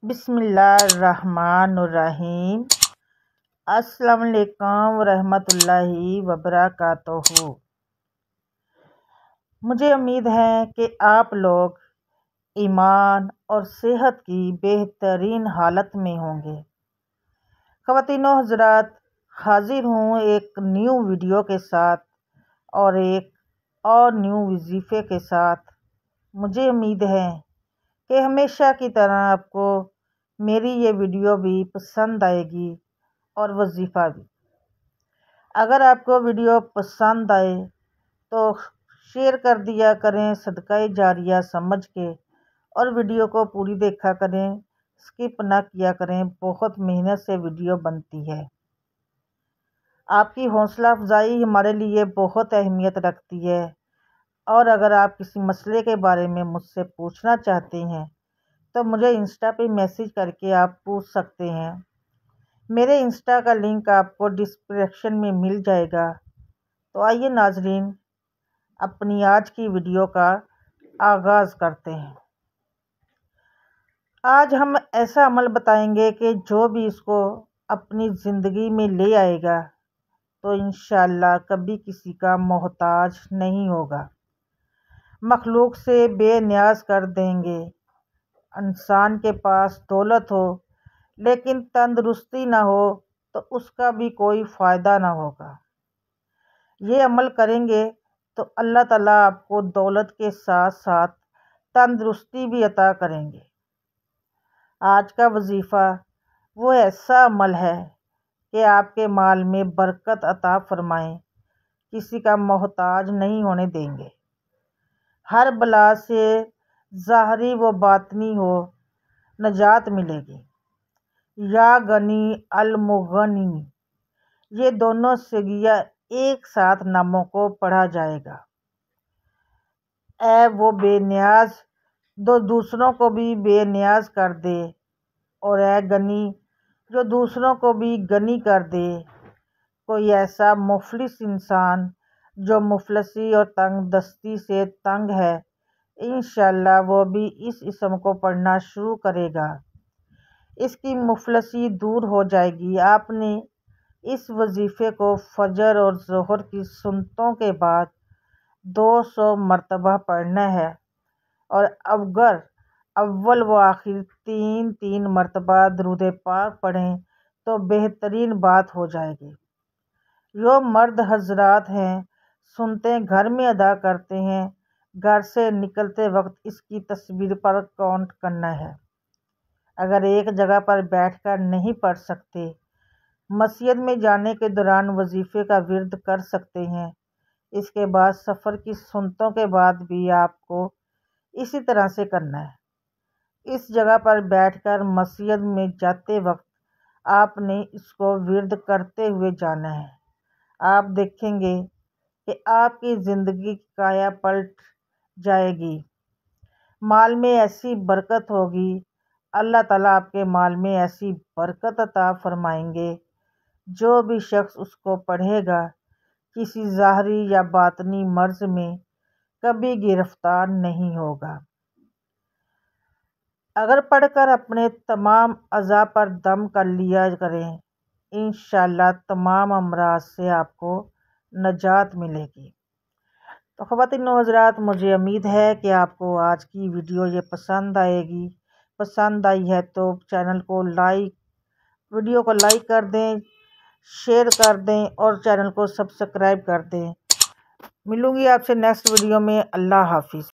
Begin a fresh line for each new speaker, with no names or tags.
बिस्मिल्लाहिर्रहमानिर्रहीम। अस्सलाम वालेकुम रहमतुल्लाहि वबरकातुहू। मुझे उम्मीद है कि आप लोग ईमान और सेहत की बेहतरीन हालत में होंगे। ख़वातीनो हज़रात, हाजिर हूँ एक न्यू वीडियो के साथ और एक और न्यू वजीफ़े के साथ। मुझे उम्मीद है कि हमेशा की तरह आपको मेरी ये वीडियो भी पसंद आएगी और वजीफ़ा भी। अगर आपको वीडियो पसंद आए तो शेयर कर दिया करें सदका जारिया समझ के, और वीडियो को पूरी देखा करें, स्किप ना किया करें। बहुत मेहनत से वीडियो बनती है। आपकी हौसला अफजाई हमारे लिए बहुत अहमियत रखती है। और अगर आप किसी मसले के बारे में मुझसे पूछना चाहते हैं तो मुझे इंस्टा पे मैसेज करके आप पूछ सकते हैं। मेरे इंस्टा का लिंक आपको डिस्क्रिप्शन में मिल जाएगा। तो आइए नाजरीन, अपनी आज की वीडियो का आगाज़ करते हैं। आज हम ऐसा अमल बताएंगे कि जो भी इसको अपनी ज़िंदगी में ले आएगा तो इंशाअल्लाह कभी किसी का मोहताज नहीं होगा। मखलूक से बेनियाज कर देंगे। इंसान के पास दौलत हो लेकिन तंदुरुस्ती ना हो तो उसका भी कोई फ़ायदा ना होगा। ये अमल करेंगे तो अल्लाह ताला आपको दौलत के साथ साथ तंदुरुस्ती भी अता करेंगे। आज का वजीफ़ा वो ऐसा अमल है कि आपके माल में बरकत अता फरमाएं, किसी का मोहताज नहीं होने देंगे। हर बला से ज़ाहरी व बातनी हो नजात मिलेगी। या गनी अल मुगनी, ये दोनों सिगिया एक साथ नामों को पढ़ा जाएगा। ए वो बेनियाज जो दूसरों को भी बेनियाज कर दे, और ए गनी जो दूसरों को भी गनी कर दे। कोई ऐसा मुफलिस इंसान जो मुफलसी और तंग दस्ती से तंग है, इंशाअल्लाह वो भी इस इसम को पढ़ना शुरू करेगा, इसकी मुफलसी दूर हो जाएगी। आपने इस वजीफ़े को फजर और ज़ोहर की सुन्नतों के बाद 200 मरतबा पढ़ना है, और अगर अव्वल व आखिर 3-3 मरतबा दुरूद पाक पढ़ें तो बेहतरीन बात हो जाएगी। जो मर्द हजरात हैं सुनते घर में अदा करते हैं, घर से निकलते वक्त इसकी तस्वीर पर काउंट करना है। अगर एक जगह पर बैठकर नहीं पढ़ सकते, मस्जिद में जाने के दौरान वजीफ़े का विर्द कर सकते हैं। इसके बाद सफ़र की सुन्नतों के बाद भी आपको इसी तरह से करना है। इस जगह पर बैठकर मस्जिद में जाते वक्त आपने इसको विर्द करते हुए जाना है। आप देखेंगे कि आपकी ज़िंदगी की काया पलट जाएगी। माल में ऐसी बरकत होगी, अल्लाह ताला आपके माल में ऐसी बरकत अता फरमाएंगे, जो भी शख्स उसको पढ़ेगा किसी ज़ाहरी या बातनी मर्ज़ में कभी गिरफ्तार नहीं होगा। अगर पढ़कर अपने तमाम अज़ा पर दम कर लिया करें, इंशाअल्लाह तमाम अमराज से आपको नजात मिलेगी। तो ख़वातीनो हज़रात, मुझे उम्मीद है कि आपको आज की वीडियो ये पसंद आएगी। पसंद आई है तो वीडियो को लाइक कर दें, शेयर कर दें और चैनल को सब्सक्राइब कर दें। मिलूँगी आपसे नेक्स्ट वीडियो में। अल्लाह हाफिज़।